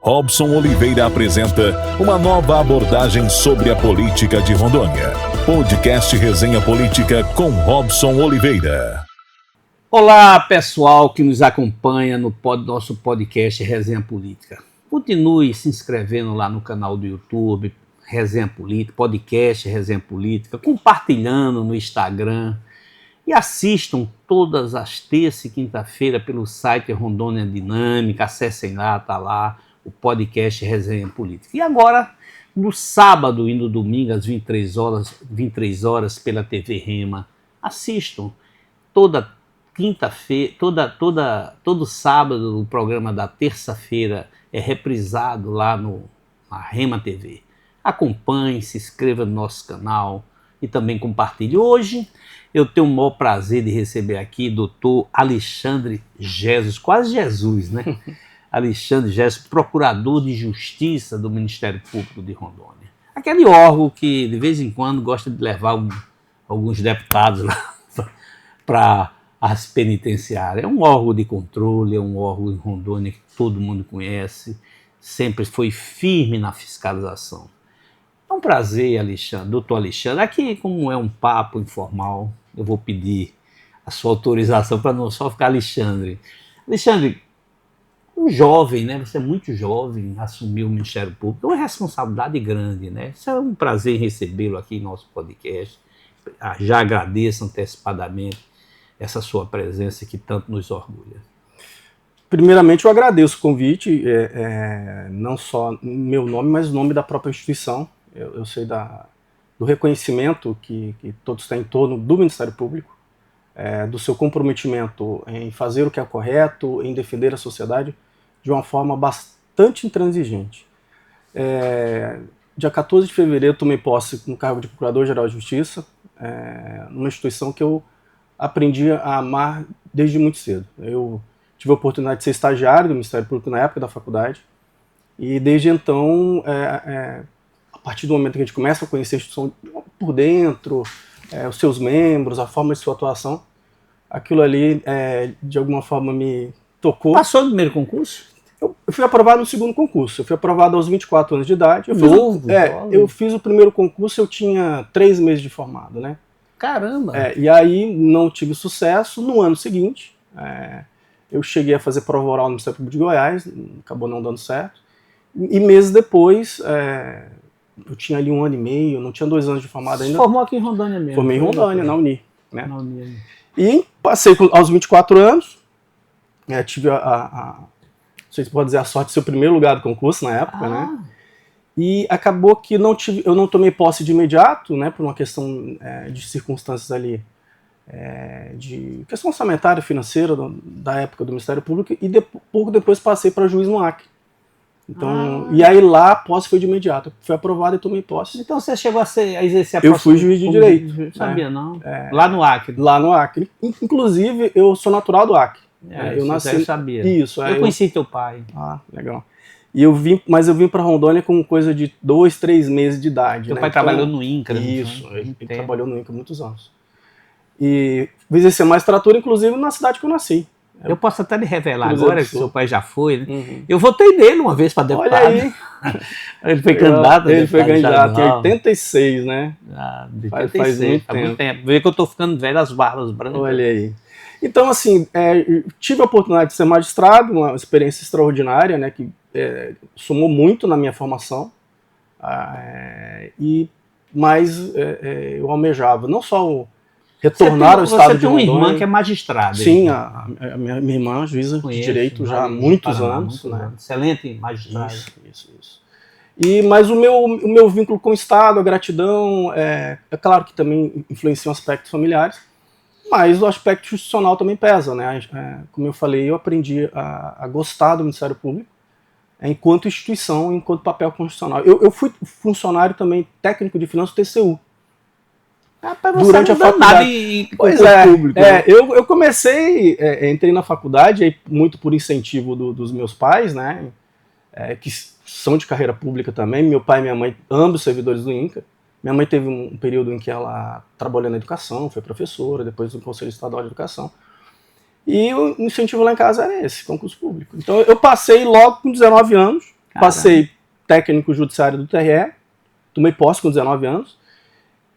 Robson Oliveira apresenta uma nova abordagem sobre a política de Rondônia. Podcast Resenha Política com Robson Oliveira. Olá, pessoal que nos acompanha no nosso podcast Resenha Política. Continue se inscrevendo lá no canal do YouTube, Resenha Política, podcast Resenha Política, compartilhando no Instagram e assistam todas as terças e quinta-feira pelo site Rondônia Dinâmica. Acessem lá, tá lá o podcast Resenha Política. E agora, no sábado e no domingo, às 23 horas pela TV Rema, assistam toda quinta-feira, todo sábado, o programa da terça-feira é reprisado lá na Rema TV. Acompanhe, se inscreva no nosso canal e também compartilhe. Hoje eu tenho o maior prazer de receber aqui o Dr. Alexandre Jesus, quase Jesus, né? Alexandre Jesus, procurador de Justiça do Ministério Público de Rondônia. Aquele órgão que de vez em quando gosta de levar alguns deputados lá para as penitenciárias. É um órgão de controle, é um órgão em Rondônia que todo mundo conhece, sempre foi firme na fiscalização. É um prazer, Alexandre, doutor Alexandre. Aqui, como é um papo informal, eu vou pedir a sua autorização para não só ficar Alexandre. Alexandre, um jovem, né? Você é muito jovem, assumiu o Ministério Público, é uma responsabilidade grande, né? Isso é um prazer recebê-lo aqui em nosso podcast. Já agradeço antecipadamente essa sua presença que tanto nos orgulha. Primeiramente, eu agradeço o convite, não só meu nome, mas o nome da própria instituição. Eu sei do reconhecimento que todos têm em torno do Ministério Público, do seu comprometimento em fazer o que é correto, em defender a sociedade de uma forma bastante intransigente. Dia 14 de fevereiro, tomei posse no cargo de Procurador-Geral de Justiça, numa instituição que eu aprendi a amar desde muito cedo. Eu tive a oportunidade de ser estagiário do Ministério Público na época da faculdade, e desde então, a partir do momento que a gente começa a conhecer a instituição por dentro, os seus membros, a forma de sua atuação, aquilo ali, de alguma forma, me tocou. Passou no primeiro concurso? Eu fui aprovado no segundo concurso. Eu fui aprovado aos 24 anos de idade. Eu fiz o primeiro concurso, eu tinha 3 meses de formado, né? Caramba! E aí não tive sucesso. No ano seguinte, eu cheguei a fazer prova oral no Ministério Público de Goiás, acabou não dando certo. E meses depois, eu tinha ali 1 ano e meio, não tinha 2 anos de formado ainda. Você formou aqui em Rondônia mesmo? Formei em Rondônia, na Uni. Né? Na Uni. E passei aos 24 anos, tive não sei se pode dizer a sorte de ser o primeiro lugar do concurso na época, né? E acabou que eu não tomei posse de imediato, né, por uma questão de circunstâncias ali, de questão orçamentária e financeira da época do Ministério Público, e pouco depois passei para juiz no Acre. Então, e aí lá a posse foi de imediato. Fui aprovado e tomei posse. Então você chegou a exercer a posse? Eu fui juiz de direito. Sabia não? Lá no Acre? Lá no Acre. Inclusive, eu sou natural do Acre. Eu nasci. Eu sabia. Isso. Eu conheci teu pai. Legal. E eu vim para Rondônia com coisa de 2, 3 meses de idade. Teu pai trabalhou no INCRA. Isso, ele trabalhou no INCRA há muitos anos. E vim exercer magistratura, inclusive, na cidade que eu nasci. Eu posso até lhe revelar agora que seu pai já foi, né? Uhum. Eu votei nele uma vez para deputado. Olha aí. Ele foi candidato. Ele foi candidato em 86, né? De 86, faz muito tempo. Vê que eu tô ficando velho, as barbas brancas. Olha aí. Então, assim, tive a oportunidade de ser magistrado, uma experiência extraordinária, né, que somou muito na minha formação, mas eu almejava não só retornar ao estado de Rondônia. Você tem uma irmã que é magistrada. Sim, a minha irmã, juíza de direito já há muitos anos. Né? Excelente magistrada. Isso. Mas o meu vínculo com o Estado, a gratidão, é claro que também influenciam aspectos familiares, mas o aspecto institucional também pesa, né? Como eu falei, eu aprendi a gostar do Ministério Público enquanto instituição, enquanto papel constitucional. Eu fui funcionário também técnico de finanças do TCU. Durante a faculdade. Pois público, né? Eu comecei, entrei na faculdade muito por incentivo dos meus pais, né? Que são de carreira pública também. Meu pai e minha mãe, ambos servidores do INCRA. Minha mãe teve um período em que ela trabalhou na educação, foi professora, depois no Conselho Estadual de Educação. E o incentivo lá em casa era esse, concurso público. Então eu passei logo com 19 anos. Passei técnico judiciário do TRE, tomei posse com 19 anos,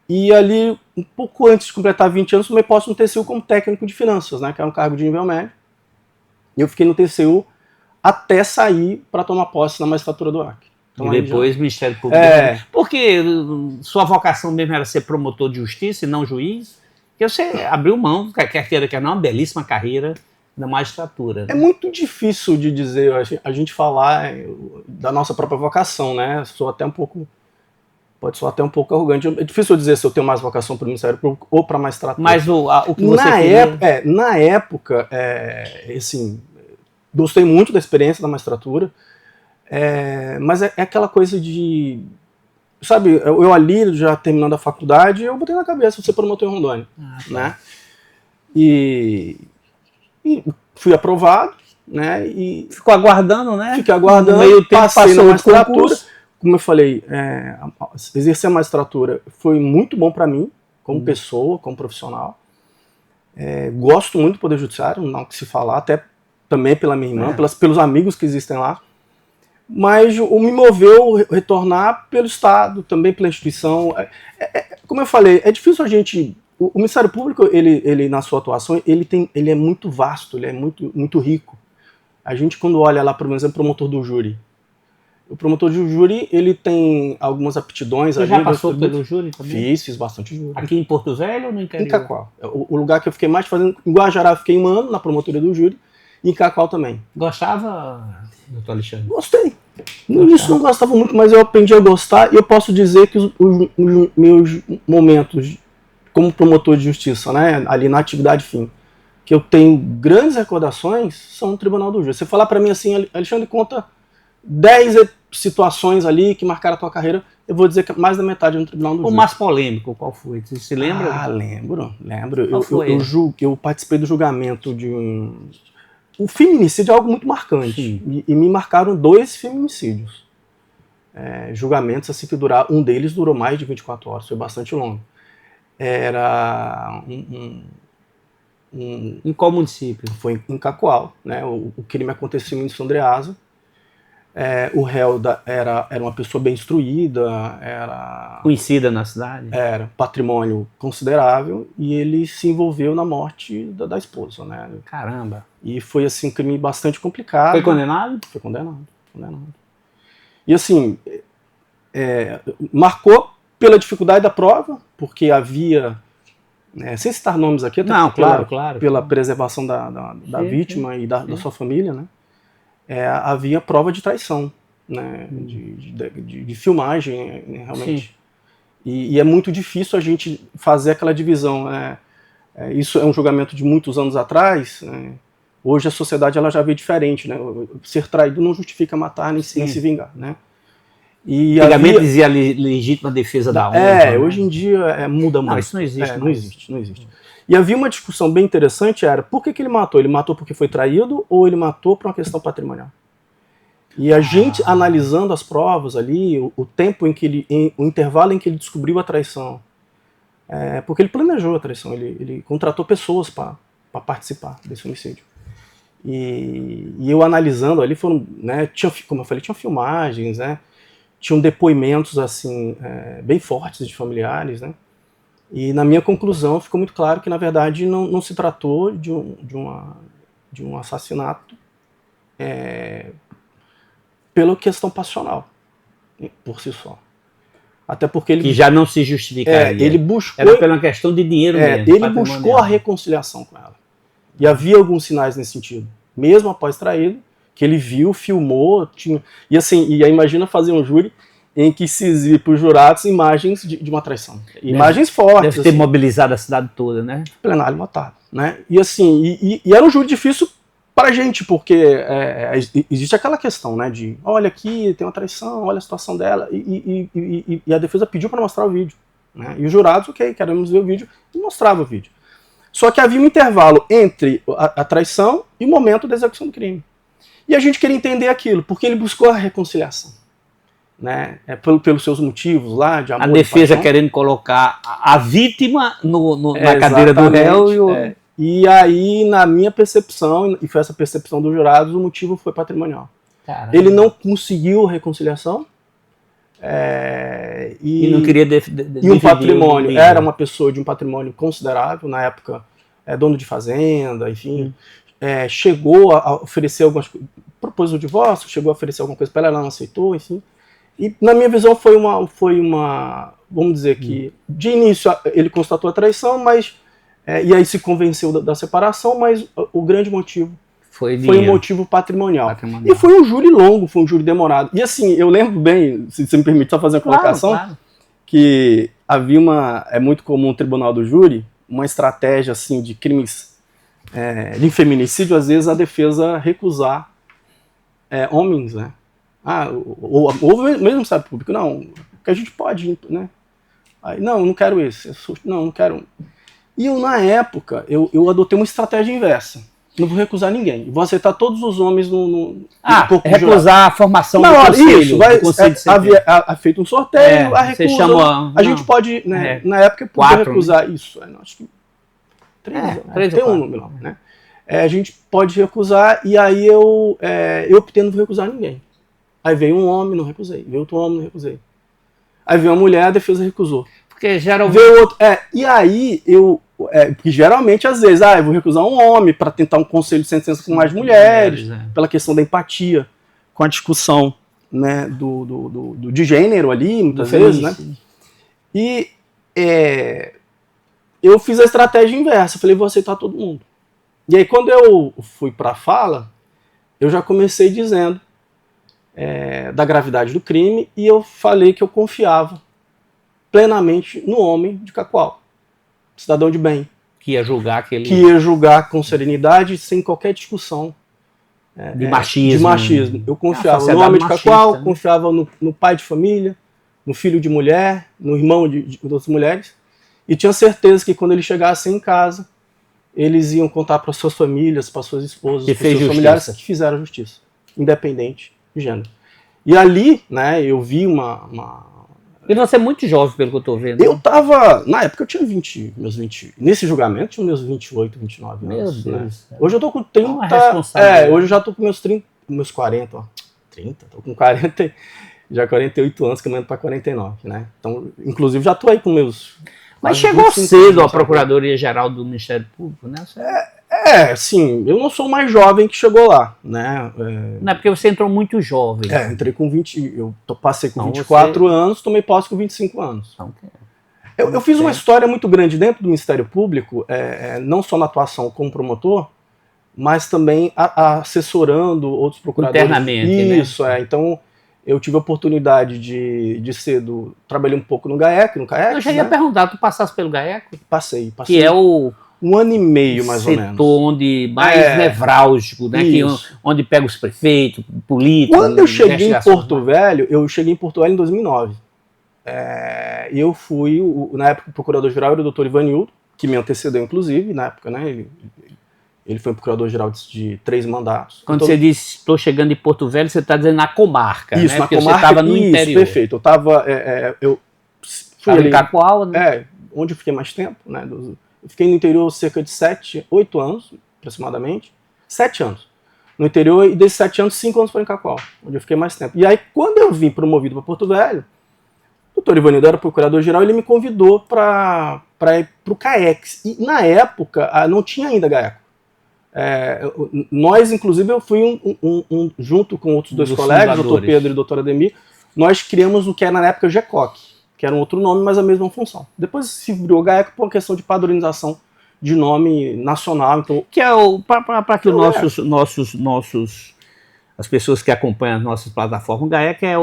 e ali, um pouco antes de completar 20 anos, tomei posse no TCU como técnico de finanças, né, que era um cargo de nível médio. E eu fiquei no TCU até sair para tomar posse na magistratura do Acre. Então, e depois Ministério Público. Porque sua vocação mesmo era ser promotor de justiça e não juiz? Porque você abriu mão, quer queira, quer não, uma belíssima carreira na magistratura. É muito difícil de dizer, a gente falar da nossa própria vocação, né? Pode soar até um pouco arrogante. É difícil eu dizer se eu tenho mais vocação para o Ministério Público ou para a magistratura. Mas o que você queria... Na época, assim, gostei muito da experiência da magistratura, mas é aquela coisa de... Sabe, eu ali, já terminando a faculdade, eu botei na cabeça ser promotor em Rondônia, né? E fui aprovado, né? E ficou aguardando, né? Fiquei aguardando, no meio tempo passei na magistratura. Concurso. Como eu falei, exercer a magistratura foi muito bom para mim, como pessoa, como profissional. Gosto muito do Poder Judiciário, não há o que se falar, até também pela minha irmã, pelos amigos que existem lá. Mas me moveu retornar pelo Estado, também pela instituição. Como eu falei, é difícil a gente... O Ministério Público, ele na sua atuação, ele é muito vasto, ele é muito, muito rico. A gente, quando olha lá, por exemplo, promotor do júri. O promotor do júri, ele tem algumas aptidões. Você já passou pelo júri também? Fiz bastante júri. Aqui em Porto Velho ou no interior? Em Cacoal. O lugar que eu fiquei mais fazendo... Em Guajará, eu fiquei 1 ano na promotoria do júri. E em Cacoal também. Gostava, doutor Alexandre? Gostei. No início não gostava muito, mas eu aprendi a gostar. E eu posso dizer que os meus momentos como promotor de justiça, né, ali na atividade fim, que eu tenho grandes recordações, são no Tribunal do Júri. Você falar para mim assim, Alexandre, conta 10 situações ali que marcaram a tua carreira, eu vou dizer que mais da metade é no Tribunal do Júri. O mais polêmico, qual foi? Você se lembra? Lembro. Eu participei do julgamento de o feminicídio é algo muito marcante. E me marcaram 2 feminicídios. Julgamentos assim que um deles durou mais de 24 horas, foi bastante longo. Era em qual município? Foi em Cacoal, né? O crime aconteceu em São Andreasa. O réu era uma pessoa bem instruída, era conhecida na cidade, era patrimônio considerável, e ele se envolveu na morte da esposa, né? Caramba! E foi assim um crime bastante complicado. Foi condenado? Foi condenado. E assim, marcou pela dificuldade da prova, porque havia, sem citar nomes aqui, até pela preservação da vítima e da sua família, né? Havia prova de traição, né? De filmagem, realmente. E é muito difícil a gente fazer aquela divisão. Isso é um julgamento de muitos anos atrás. Hoje a sociedade ela já vê diferente, né? Ser traído não justifica matar nem se vingar, né? Antigamente dizia legítima defesa da honra. Né? Hoje em dia muda muito. Não, isso não existe. Não existe. E havia uma discussão bem interessante, por que ele matou? Ele matou porque foi traído ou ele matou por uma questão patrimonial? E a gente analisando as provas ali, o tempo o intervalo em que ele descobriu a traição, porque ele planejou a traição, ele contratou pessoas para participar desse homicídio. E eu analisando ali, como eu falei, tinha filmagens, né? Tinham depoimentos assim, bem fortes de familiares, né? E na minha conclusão ficou muito claro que na verdade não se tratou de um assassinato pela questão passional, por si só. Até porque ele... Que já não se justificaria. Ele buscou... Era pela questão de dinheiro mesmo. Ele buscou a reconciliação com ela. E havia alguns sinais nesse sentido. Mesmo após traído, que ele viu, filmou, tinha... E aí imagina fazer um júri em que se exibe para os jurados imagens de uma traição. Imagens fortes. Deve ter mobilizado a cidade toda, né? Plenário lotado, né? E assim, e era um júri difícil para a gente, porque existe aquela questão, né, de olha aqui, tem uma traição, olha a situação dela, e a defesa pediu para mostrar o vídeo, né? E os jurados, queremos ver o vídeo, e mostrava o vídeo. Só que havia um intervalo entre a traição e o momento da execução do crime. E a gente queria entender aquilo, porque ele buscou a reconciliação, né? Pelos seus motivos lá, de amor. A defesa querendo colocar a vítima na cadeira do réu. E aí, na minha percepção, e foi essa percepção dos jurados, o motivo foi patrimonial. Caramba. Ele não conseguiu reconciliação. E não queria e um patrimônio, era uma pessoa de um patrimônio considerável, na época dono de fazenda, enfim, chegou a oferecer algumas coisas, propôs o divórcio, chegou a oferecer alguma coisa para ela não aceitou, enfim. E na minha visão foi uma vamos dizer que de início ele constatou a traição, mas e aí se convenceu da separação, mas o grande motivo foi um motivo patrimonial. E foi um júri longo, foi um júri demorado. E assim, eu lembro bem, se você me permite só fazer uma colocação, claro. Que havia é muito comum no tribunal do júri, uma estratégia assim de crimes de feminicídio, às vezes a defesa recusar homens, né? Ou mesmo Ministério Público, não, que a gente pode, né? Aí, não quero esse, não quero. E eu, na época, eu adotei uma estratégia inversa. Não vou recusar ninguém. Vou aceitar todos os homens no corpo recusar a formação do conselho. Isso, havia feito um sorteio, a recusa. A gente pode, né, na época, poder recusar isso. Acho que 3 tem um número, né? A gente pode recusar, e aí eu optei não vou recusar ninguém. Aí veio um homem, não recusei. Veio outro homem, não recusei. Aí veio uma mulher, a defesa recusou. Porque geralmente... Veio outro, e aí porque geralmente, às vezes, eu vou recusar um homem para tentar um conselho de sentença com mais mulheres, pela questão da empatia, com a discussão, né, de gênero ali, muitas vezes, né? E eu fiz a estratégia inversa, falei, vou aceitar todo mundo. E aí, quando eu fui para a fala, eu já comecei dizendo da gravidade do crime, e eu falei que eu confiava plenamente no homem de Cacoal, cidadão de bem. Que ia julgar aquele... Que ia julgar com serenidade, sem qualquer discussão de machismo. Eu confiava no homem de Cacoal, né? Confiava no pai de família, no filho de mulher, no irmão de outras mulheres, e tinha certeza que quando eles chegassem em casa, eles iam contar para suas famílias, para suas esposas, para seus familiares que fizeram justiça, independente de gênero. E ali, né, eu vi E você é muito jovem, pelo que eu estou vendo. Eu tava... Na época eu tinha meus 20... Nesse julgamento eu tinha meus 28, 29 anos. Meu Deus. Né? Hoje eu tô com 30... hoje eu já tô com meus 40, ó. 30, tô com 40... Já 48 anos, caminhando para 49, né? Então, inclusive, já tô aí com meus... Mas chegou cedo a Procuradoria-Geral do Ministério Público, né? Sim, eu não sou o mais jovem que chegou lá, né? Não é porque você entrou muito jovem. Entrei com 20, eu passei com 24 anos, tomei posse com 25 anos. Eu fiz uma história muito grande dentro do Ministério Público, não só na atuação como promotor, mas também assessorando outros procuradores. Internamente, isso, né? Então, eu tive a oportunidade de ser trabalhei um pouco no GAEC, Eu já ia perguntar, tu passasse pelo GAEC? Passei. Que é o... 1 ano e meio, mais ou menos. Setor onde mais nevrálgico, né? Onde pega os prefeitos, políticos. Quando eu cheguei em Porto Velho, em 2009. E eu fui, na época, o procurador-geral era o doutor Ivanildo, que me antecedeu, inclusive, na época, né? Ele foi procurador-geral de 3 mandatos. Quando você diz, estou chegando em Porto Velho, você está dizendo na comarca, isso, né? Na porque comarca, você estava no interior. Perfeito. Eu estava... eu fui ali, em Cacoal, né? Onde eu fiquei mais tempo, né? Eu fiquei no interior cerca de 8 anos, aproximadamente. 7 anos. No interior, e desses 7 anos, 5 anos foram em Cacoal, onde eu fiquei mais tempo. E aí, quando eu vim promovido para Porto Velho, o doutor Ivanildo era procurador-geral, ele me convidou para ir para o CAEX. E, na época, não tinha ainda GAECO. Nós, inclusive, eu fui junto com outros 2 colegas, o doutor Pedro e o doutor Ademir, nós criamos o que era, na época, o GECOC, que era um outro nome, mas a mesma função. Depois se virou GAECO por uma questão de padronização de nome nacional. Então, que é para que as pessoas que acompanham as nossas plataformas, o GAEC é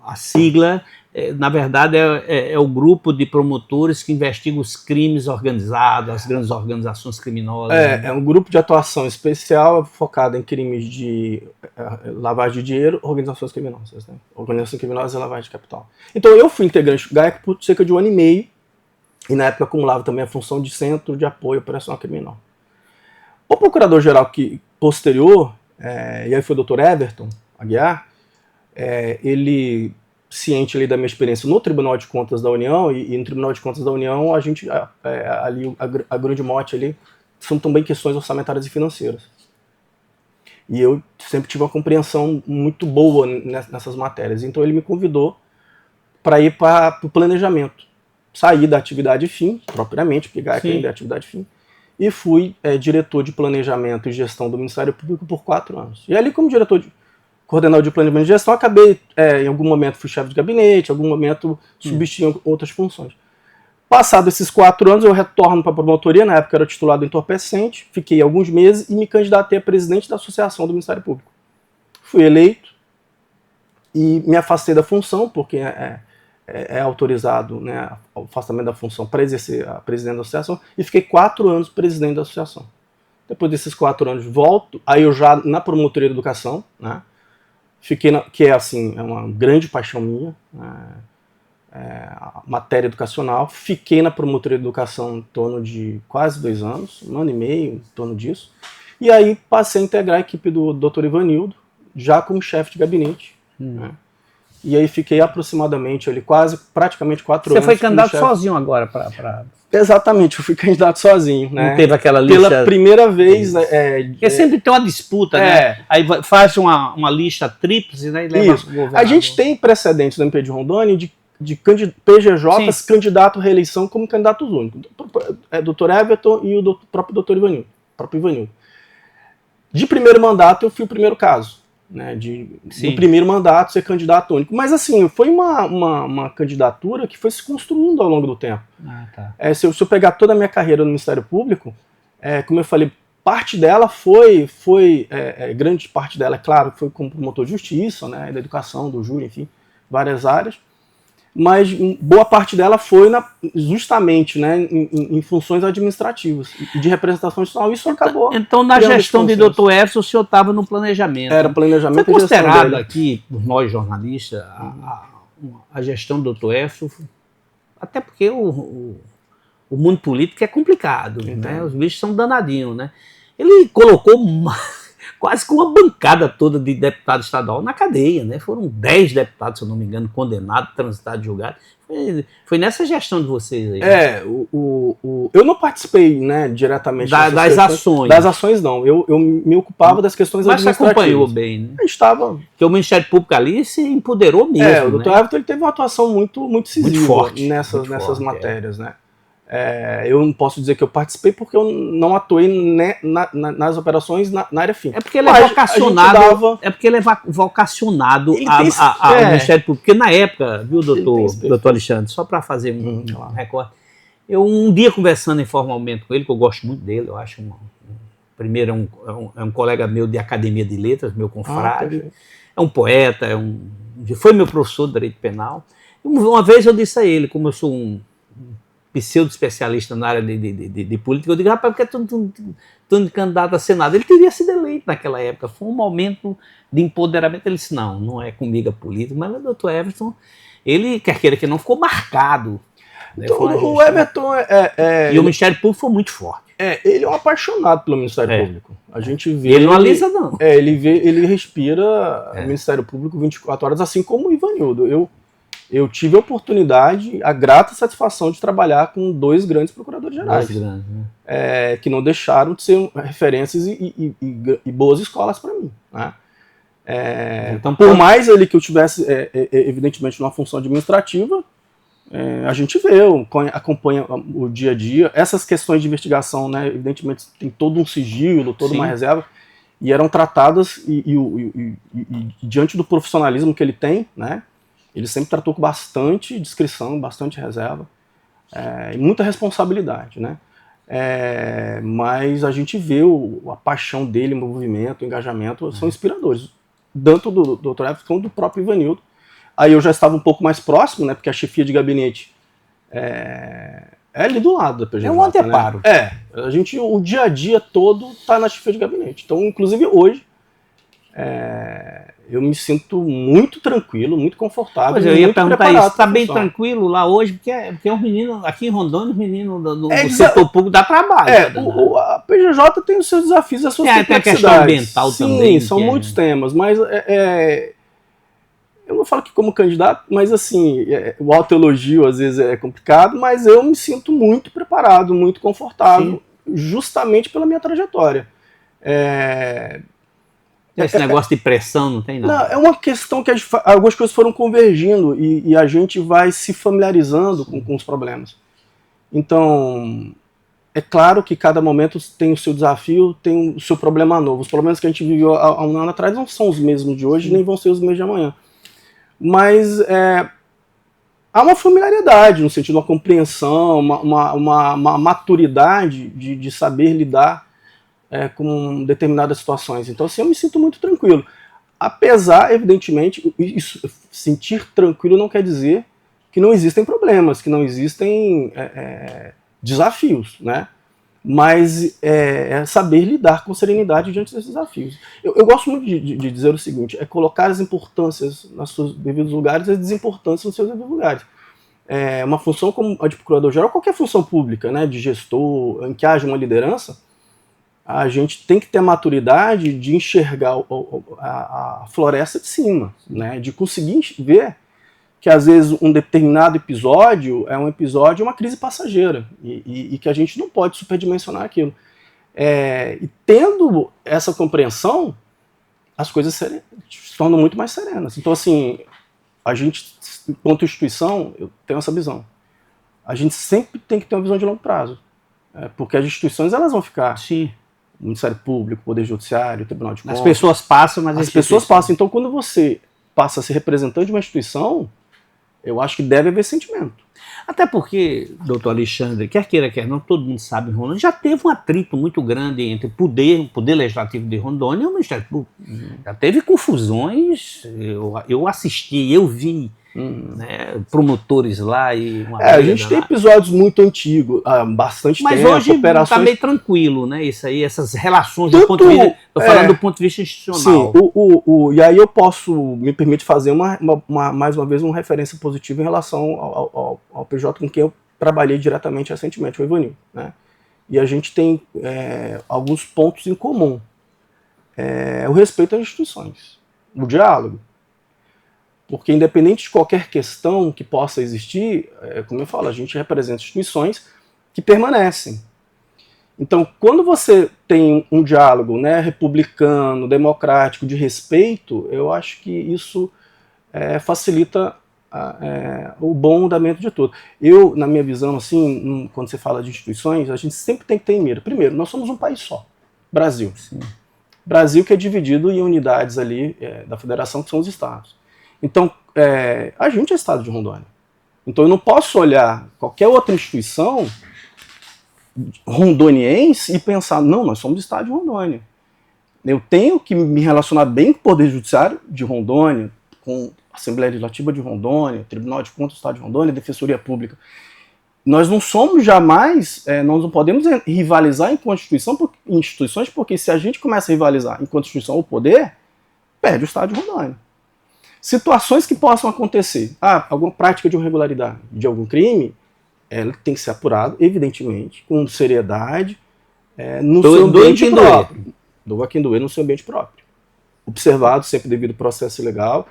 a sigla, na verdade, é o grupo de promotores que investigam os crimes organizados, as grandes organizações criminosas. É um grupo de atuação especial focado em crimes de lavagem de dinheiro, organizações criminosas. Né? Organização criminosa e lavagem de capital. Então eu fui integrante do GAEC por cerca de 1 ano e meio, e na época acumulava também a função de centro de apoio operacional criminal. O procurador-geral posterior, e aí foi o Dr. Everton Aguiar, ele, ciente ali da minha experiência no Tribunal de Contas da União, e no Tribunal de Contas da União, a gente, ali, a grande mote ali, são também questões orçamentárias e financeiras. E eu sempre tive uma compreensão muito boa nessas matérias. Então ele me convidou para ir para o planejamento. Saí da atividade fim, propriamente, porque GAEC ainda é atividade fim, e fui diretor de planejamento e gestão do Ministério Público por 4 anos. E ali, como coordenador de planejamento e gestão, acabei, em algum momento fui chefe de gabinete, em algum momento substituí outras funções. Passado esses 4 anos, eu retorno para a promotoria, na época era titulado entorpecente, fiquei alguns meses e me candidatei a presidente da Associação do Ministério Público. Fui eleito e me afastei da função, porque é autorizado, né, o afastamento da função para exercer a presidente da associação, e fiquei 4 anos presidente da associação. Depois desses 4 anos volto, aí eu já na promotoria de educação, né, fiquei que é assim, é uma grande paixão minha, a matéria educacional, fiquei na promotoria de educação em torno de quase 2 anos, 1 ano e meio, em torno disso, e aí passei a integrar a equipe do Dr. Ivanildo, já como chefe de gabinete, né. E aí fiquei aproximadamente ali, praticamente 4 anos. Você foi candidato sozinho agora para... Exatamente, eu fui candidato sozinho, né? Não teve aquela lista... Pela primeira vez... Porque sempre tem uma disputa, né? Aí faz uma lista tríplice, né? E leva o governador. A gente tem precedentes no MP de Rondônia de PGJs candidato à reeleição como candidatos únicos. Dr. Everton e o próprio Dr. Ivanildo. De primeiro mandato, eu fui o primeiro caso. Né, do primeiro mandato ser candidato único. Mas assim, foi uma candidatura que foi se construindo ao longo do tempo. Se eu pegar toda a minha carreira no Ministério Público, como eu falei, parte dela grande parte dela, é claro, foi como promotor de justiça, né, da educação, do júri, enfim, várias áreas. Mas boa parte dela foi justamente, né, em funções administrativas e de representação institucional. Isso acabou. Então, na gestão de Dr. Everson, o senhor estava no planejamento. Era planejamento. Foi considerado aqui, por nós jornalistas, a gestão do Dr. Everson, até porque o mundo político é complicado, né? Os bichos são danadinhos, né? Ele colocou quase que uma bancada toda de deputado estadual na cadeia, né? Foram 10 deputados, se eu não me engano, condenados, transitados, julgados. Foi nessa gestão de vocês aí. Eu não participei, né, diretamente das ações. Das ações, não. Eu me ocupava das questões administrativas. Mas você acompanhou bem, né? A gente estava... Porque o Ministério Público ali se empoderou mesmo, o Dr. Everton ele teve uma atuação muito decisiva, muito forte, nessas matérias, né? Eu não posso dizer que eu participei porque eu não atuei nas operações na área fim. É porque ele é vocacionado, ao Ministério Público. Porque na época, viu, doutor Alexandre, só para fazer um recorte, eu um dia conversando informalmente com ele, que eu gosto muito dele, eu acho primeiro é um colega meu de Academia de Letras, meu confrade, é um poeta, foi meu professor de Direito Penal. Uma vez eu disse a ele, como eu sou um pseudo-especialista na área de política, eu digo, rapaz, porque tu candidato a Senado? Ele teria sido eleito naquela época, foi um momento de empoderamento. Ele disse, não é comigo a política, mas o doutor Everton, ele, quer queira que não, ficou marcado. Né? Então, o Everton E o Ministério Público foi muito forte. Ele é um apaixonado pelo Ministério Público. A gente vê... Ele não alisa, não. Ele respira o Ministério Público 24 horas, assim como o Ivanildo. Eu tive a oportunidade, a grata satisfação de trabalhar com 2 grandes procuradores gerais, que não deixaram de ser referências e boas escolas para mim. Né? Então, por mais ali que eu tivesse, evidentemente, numa função administrativa, a gente vê, acompanha o dia a dia. Essas questões de investigação, né, evidentemente, tem todo um sigilo, toda uma reserva, e eram tratadas, e diante do profissionalismo que ele tem, né, ele sempre tratou com bastante discrição, bastante reserva, e muita responsabilidade, né? Mas a gente vê a paixão dele, o movimento, o engajamento, são inspiradores. Tanto do Dr. Everton quanto do próprio Ivanildo. Aí eu já estava um pouco mais próximo, né? Porque a chefia de gabinete é ali do lado da PGJ. É um anteparo. Né? O dia a dia todo está na chefia de gabinete. Então, inclusive hoje, eu me sinto muito tranquilo, muito confortável. Pois eu ia perguntar isso, está bem tranquilo lá hoje, porque é um menino, aqui em Rondônia, um menino do setor público dá trabalho. A PGJ tem os seus desafios, as suas complexidades. Tem a questão ambiental também. Sim, são muitos temas, mas eu não falo que como candidato, mas assim, o autoelogio às vezes é complicado, mas eu me sinto muito preparado, muito confortável, justamente pela minha trajetória. Esse negócio de pressão não tem nada. Não, é uma questão que algumas coisas foram convergindo e a gente vai se familiarizando com os problemas. Então, é claro que cada momento tem o seu desafio, tem o seu problema novo. Os problemas que a gente viveu há um ano atrás não são os mesmos de hoje, nem vão ser os mesmos de amanhã. Mas há uma familiaridade, no sentido de uma compreensão, uma maturidade de saber lidar com determinadas situações. Então, assim, eu me sinto muito tranquilo. Apesar, evidentemente, sentir tranquilo não quer dizer que não existem problemas, que não existem desafios, né? Mas é saber lidar com serenidade diante desses desafios. Eu gosto muito de dizer o seguinte, é colocar as importâncias nos seus devidos lugares e as desimportâncias nos seus devidos lugares. Uma função como a de procurador-geral, qualquer função pública, né, de gestor, em que haja uma liderança, a gente tem que ter a maturidade de enxergar a floresta de cima, né, de conseguir ver que às vezes um determinado episódio é um episódio, uma crise passageira, e que a gente não pode superdimensionar aquilo. E tendo essa compreensão, as coisas se tornam muito mais serenas. Então, assim, a gente, enquanto instituição, eu tenho essa visão. A gente sempre tem que ter uma visão de longo prazo, porque as instituições elas vão ficar. Sim. O Ministério Público, o Poder Judiciário, o Tribunal de Contas. As pessoas passam, mas as pessoas passam. Então, quando você passa a ser representante de uma instituição, eu acho que deve haver sentimento. Até porque, doutor Alexandre, quer queira, quer não, todo mundo sabe, em Rondônia já teve um atrito muito grande entre o poder legislativo de Rondônia e o Ministério Público. Já teve confusões, eu assisti, eu vi né, promotores lá e uma a gente tem episódios muito antigos, há bastante mas tempo. Mas hoje está meio tranquilo, né? Isso aí, essas relações do ponto de vista. Estou falando do ponto de vista institucional. Sim, e aí eu posso, me permite fazer mais uma vez uma referência positiva em relação ao PJ com quem eu trabalhei diretamente recentemente, o Ivanil, né? E a gente tem alguns pontos em comum. O respeito às instituições, o diálogo. Porque independente de qualquer questão que possa existir, como eu falo, a gente representa instituições que permanecem. Então, quando você tem um diálogo, né, republicano, democrático, de respeito, eu acho que isso facilita o bom andamento de tudo. Eu, na minha visão, assim, quando você fala de instituições, a gente sempre tem que ter em mira. Primeiro, nós somos um país só, Brasil. Sim. Brasil que é dividido em unidades ali da federação, que são os estados. Então, a gente é estado de Rondônia. Então eu não posso olhar qualquer outra instituição rondoniense e pensar, não, nós somos estado de Rondônia. Eu tenho que me relacionar bem com o Poder Judiciário de Rondônia, com a Assembleia Legislativa de Rondônia, Tribunal de Contas do Estado de Rondônia, Defensoria Pública. Nós não somos jamais, nós não podemos rivalizar enquanto instituições, porque se a gente começa a rivalizar enquanto instituição ou poder, perde o estado de Rondônia. Situações que possam acontecer, alguma prática de irregularidade, de algum crime, ela tem que ser apurada, evidentemente, com seriedade, no seu ambiente próprio. Doa quem doer no seu ambiente próprio. Observado sempre devido ao processo legal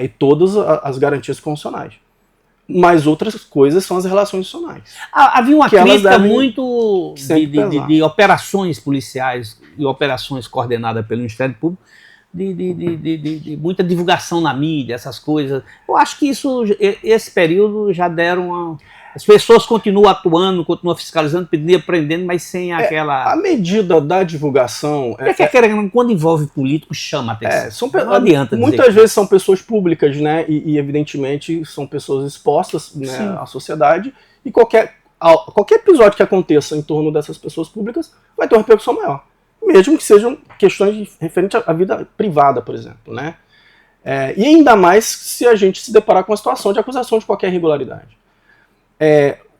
e todas as garantias constitucionais. Mas outras coisas são as relações institucionais. Havia uma crítica muito de operações policiais e operações coordenadas pelo Ministério Público, de muita divulgação na mídia, essas coisas. Eu acho que esse período já deram as pessoas continuam atuando, continuam fiscalizando, pedindo, aprendendo, mas sem aquela... A medida da divulgação... quando envolve político, chama a atenção. Não adianta dizer muitas vezes são pessoas públicas, né? E evidentemente são pessoas expostas, né, à sociedade, e qualquer episódio que aconteça em torno dessas pessoas públicas vai ter uma repercussão maior. Mesmo que sejam questões referentes à vida privada, por exemplo, né? E ainda mais se a gente se deparar com a situação de acusação de qualquer irregularidade.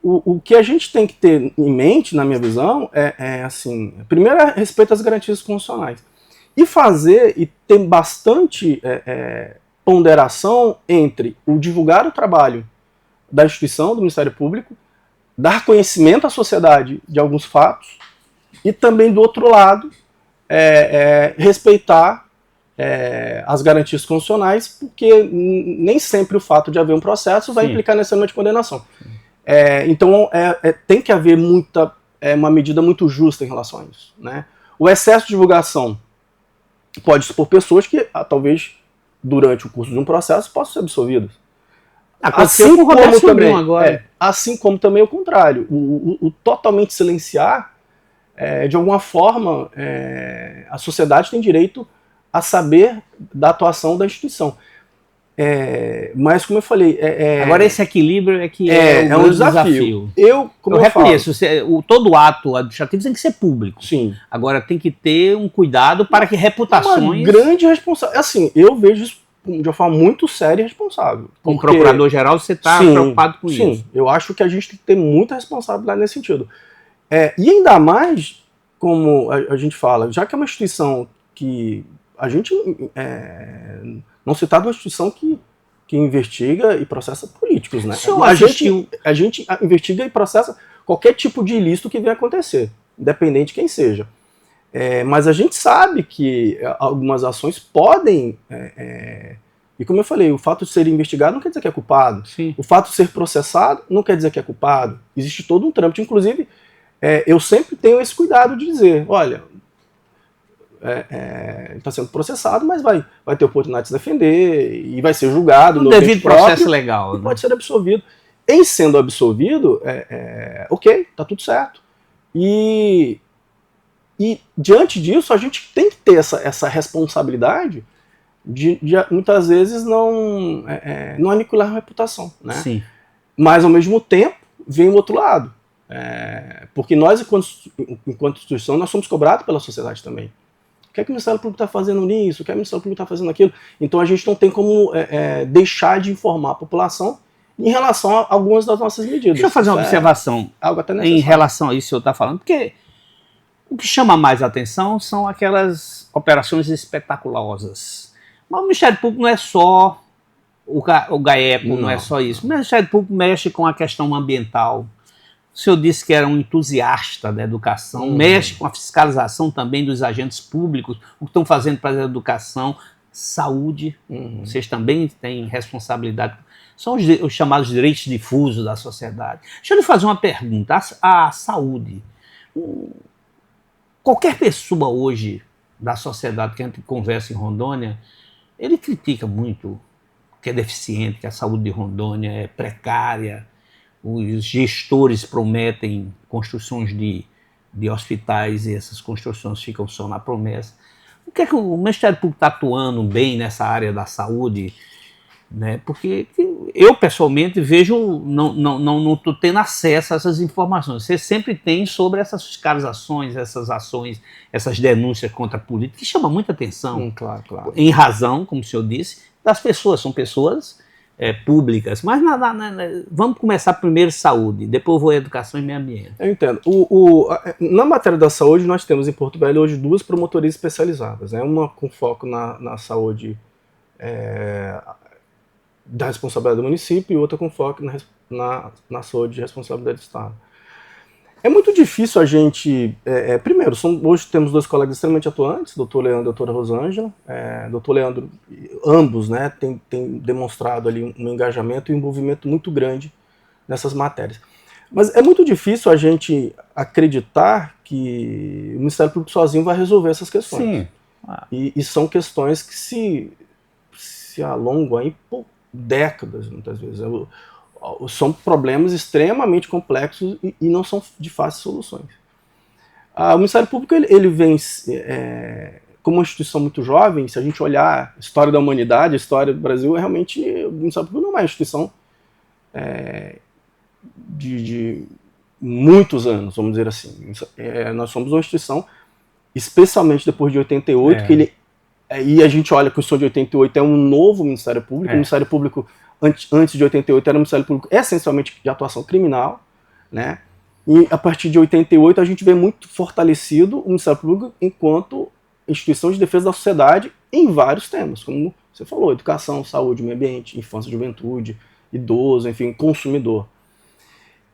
O que a gente tem que ter em mente, na minha visão, assim, primeiro é respeito às garantias constitucionais. E ter bastante ponderação entre o divulgar o trabalho da instituição, do Ministério Público, dar conhecimento à sociedade de alguns fatos, e também, do outro lado, respeitar as garantias constitucionais, porque nem sempre o fato de haver um processo vai implicar necessariamente condenação. Então, tem que haver uma medida muito justa em relação a isso, né? O excesso de divulgação pode expor pessoas que talvez durante o curso de um processo possam ser absolvidas. Aconteceu com o Roberto também, agora. assim como também o contrário. O totalmente silenciar, de alguma forma, a sociedade tem direito a saber da atuação da instituição. Mas, como eu falei... Agora, esse equilíbrio é um desafio. Eu reconheço, todo ato administrativo tem que ser público. Sim. Agora, tem que ter um cuidado para que reputações... Uma grande responsabilidade. Assim, eu vejo isso de uma forma muito séria e responsável. Como procurador-geral, você está preocupado com isso? Sim, eu acho que a gente tem que ter muita responsabilidade nesse sentido. E ainda mais, como a gente fala, já que é uma instituição que a gente... não se trata de uma instituição que investiga e processa políticos, né? A gente investiga e processa qualquer tipo de ilícito que venha acontecer, independente de quem seja. Mas a gente sabe que algumas ações podem... e como eu falei, o fato de ser investigado não quer dizer que é culpado. Sim. O fato de ser processado não quer dizer que é culpado. Existe todo um trâmite. Inclusive, eu sempre tenho esse cuidado de dizer, olha... ele está sendo processado, mas vai ter oportunidade de se defender e vai ser julgado no devido processo legal, e pode ser absolvido. Em sendo absolvido, ok, está tudo certo. E diante disso, a gente tem que ter essa responsabilidade de muitas vezes não aniquilar a reputação, né? Sim. Mas ao mesmo tempo vem o outro lado, porque nós enquanto instituição nós somos cobrados pela sociedade também. O que é que o Ministério Público está fazendo nisso? O que é que o Ministério Público está fazendo aquilo? Então a gente não tem como deixar de informar a população em relação a algumas das nossas medidas. Deixa eu fazer uma observação algo até em relação a isso que o senhor está falando, porque o que chama mais atenção são aquelas operações espetaculosas. Mas o Ministério Público não é só o GAECO, não é só isso. O Ministério Público mexe com a questão ambiental. O senhor disse que era um entusiasta da educação, mexe com a fiscalização também dos agentes públicos, o que estão fazendo para a educação, saúde, vocês também têm responsabilidade. São os chamados direitos difusos da sociedade. Deixa eu lhe fazer uma pergunta. A saúde. Qualquer pessoa hoje da sociedade que a gente conversa em Rondônia, ele critica muito que é deficiente, que a saúde de Rondônia é precária. Os gestores prometem construções de hospitais e essas construções ficam só na promessa. O que é que o Ministério Público está atuando bem nessa área da saúde? Né? Porque eu, pessoalmente, vejo, não estou tendo acesso a essas informações. Você sempre tem sobre essas fiscalizações, essas ações, essas denúncias contra a política, que chama muita atenção. Claro. Em razão, como o senhor disse, das pessoas. São pessoas públicas. Mas vamos começar primeiro saúde, depois vou educação e meio ambiente. Eu entendo. Na matéria da saúde, nós temos em Porto Velho hoje 2 promotorias especializadas, né? Uma com foco na saúde da responsabilidade do município e outra com foco na saúde de responsabilidade do Estado. É muito difícil a gente... primeiro, hoje temos 2 colegas extremamente atuantes, doutor Leandro e doutora Rosângela. Doutor Leandro, ambos, né, tem demonstrado ali um engajamento e um envolvimento muito grande nessas matérias. Mas é muito difícil a gente acreditar que o Ministério Público sozinho vai resolver essas questões. Sim. E são questões que se alongam aí por décadas, muitas vezes. São problemas extremamente complexos e não são de fáceis soluções. O Ministério Público ele vem como uma instituição muito jovem. Se a gente olhar a história da humanidade, a história do Brasil, realmente o Ministério Público não é uma instituição de muitos anos, vamos dizer assim. Nós somos uma instituição, especialmente depois de 88, e a gente olha que o Constituição de 88 é um novo Ministério Público. O Ministério Público antes de 88 era um Ministério Público essencialmente de atuação criminal, né? E a partir de 88 a gente vê muito fortalecido o Ministério Público enquanto instituição de defesa da sociedade em vários temas, como você falou, educação, saúde, meio ambiente, infância, juventude, idoso, enfim, consumidor.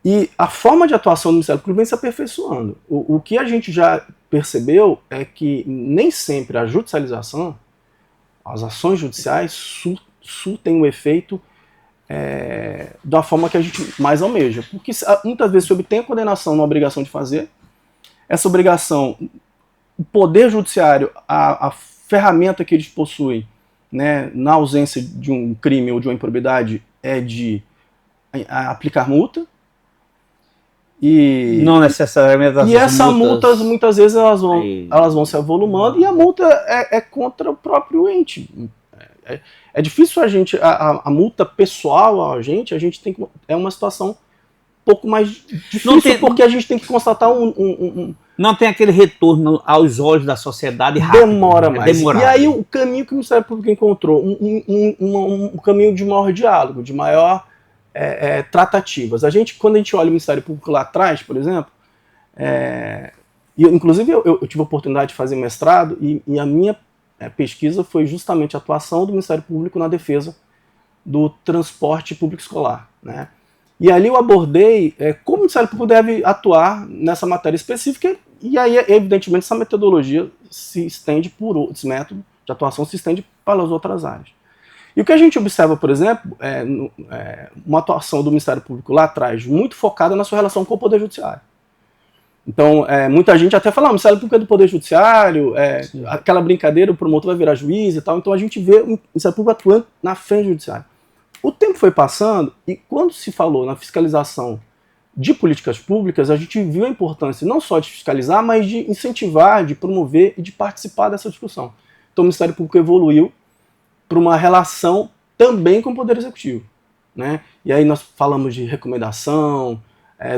E a forma de atuação do Ministério Público vem se aperfeiçoando. O que a gente já percebeu é que nem sempre a judicialização, as ações judiciais surtem o efeito da forma que a gente mais almeja. Porque muitas vezes se obtém a condenação na obrigação de fazer, essa obrigação, o poder judiciário, a ferramenta que eles possuem, né, na ausência de um crime ou de uma improbidade é de aplicar multa. E não necessariamente e essas multas, muitas vezes, elas vão se avolumando, e a multa é contra o próprio ente. É difícil a multa pessoal a gente tem que, é uma situação um pouco mais difícil, porque a gente tem que constatar não tem aquele retorno aos olhos da sociedade rápido. Demora mais. Demorado. E aí o caminho que o Ministério Público encontrou, um caminho de maior diálogo, de maior tratativas. Quando a gente olha o Ministério Público lá atrás, por exemplo, inclusive eu tive a oportunidade de fazer mestrado, e a minha pesquisa foi justamente a atuação do Ministério Público na defesa do transporte público escolar, né? E ali eu abordei como o Ministério Público deve atuar nessa matéria específica, e aí, evidentemente, essa metodologia se estende esse método de atuação se estende para as outras áreas. E o que a gente observa, por exemplo, uma atuação do Ministério Público lá atrás, muito focada na sua relação com o Poder Judiciário. Então, muita gente até fala, o Ministério Público é do Poder Judiciário, aquela brincadeira, o promotor vai virar juiz e tal. Então a gente vê o Ministério Público atuando na frente do Judiciário. O tempo foi passando, e quando se falou na fiscalização de políticas públicas, a gente viu a importância não só de fiscalizar, mas de incentivar, de promover e de participar dessa discussão. Então o Ministério Público evoluiu para uma relação também com o Poder Executivo, né? E aí nós falamos de recomendação,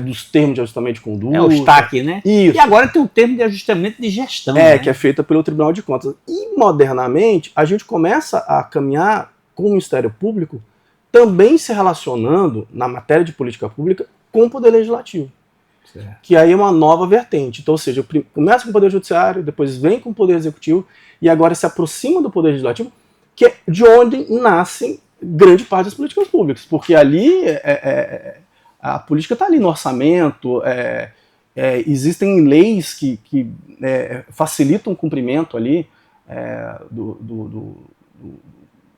dos termos de ajustamento de conduta. O TAC, né? Isso. E agora tem um termo de ajustamento de gestão. Que é feita pelo Tribunal de Contas. E, modernamente, a gente começa a caminhar com o Ministério Público também se relacionando, na matéria de política pública, com o Poder Legislativo. Certo. Que aí é uma nova vertente. Então, ou seja, começa com o Poder Judiciário, depois vem com o Poder Executivo, e agora se aproxima do Poder Legislativo, que é de onde nascem grande parte das políticas públicas. Porque ali a política está ali no orçamento, existem leis que facilitam o cumprimento ali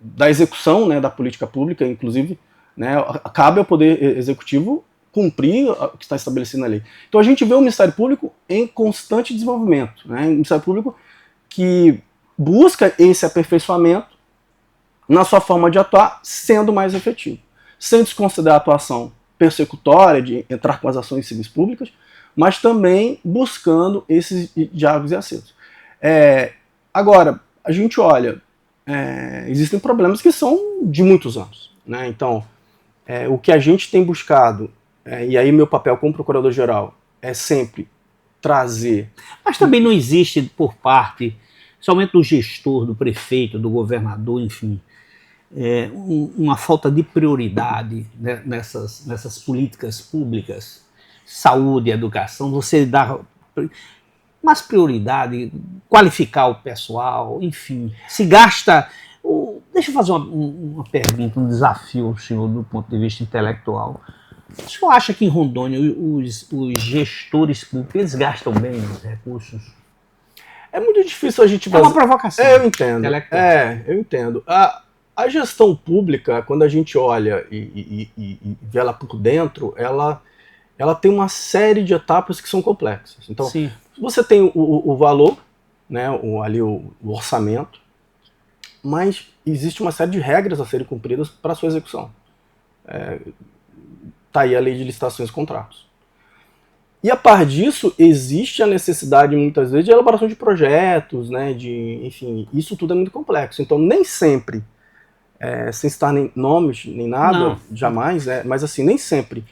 da execução, né, da política pública, inclusive, né, cabe ao Poder Executivo cumprir o que está estabelecido na lei. Então a gente vê o Ministério Público em constante desenvolvimento, né, um Ministério Público que busca esse aperfeiçoamento na sua forma de atuar, sendo mais efetivo, sem desconsiderar a atuação persecutória, de entrar com as ações civis públicas, mas também buscando esses diálogos e acertos. Agora, a gente olha, existem problemas que são de muitos anos, né? Então, o que a gente tem buscado, e aí meu papel como procurador-geral é sempre trazer... Mas também não existe por parte, somente do gestor, do prefeito, do governador, enfim, uma falta de prioridade, né, nessas políticas públicas, saúde, educação, você dá mais prioridade, qualificar o pessoal, enfim, se gasta... Deixa eu fazer uma pergunta, um desafio ao senhor do ponto de vista intelectual. O senhor acha que em Rondônia os gestores públicos, eles gastam bem os recursos? É muito difícil a gente... É uma provocação. Eu entendo. Eu entendo. A gestão pública, quando a gente olha e vê ela por dentro, ela tem uma série de etapas que são complexas. Então, sim, você tem o valor, né, ali o orçamento, mas existe uma série de regras a serem cumpridas para a sua execução. Está aí a lei de licitações e contratos. E a par disso, existe a necessidade, muitas vezes, de elaboração de projetos, né, enfim, isso tudo é muito complexo. Então, nem sempre, sem citar nem nomes, nem nada, não, jamais, mas assim, nem sempre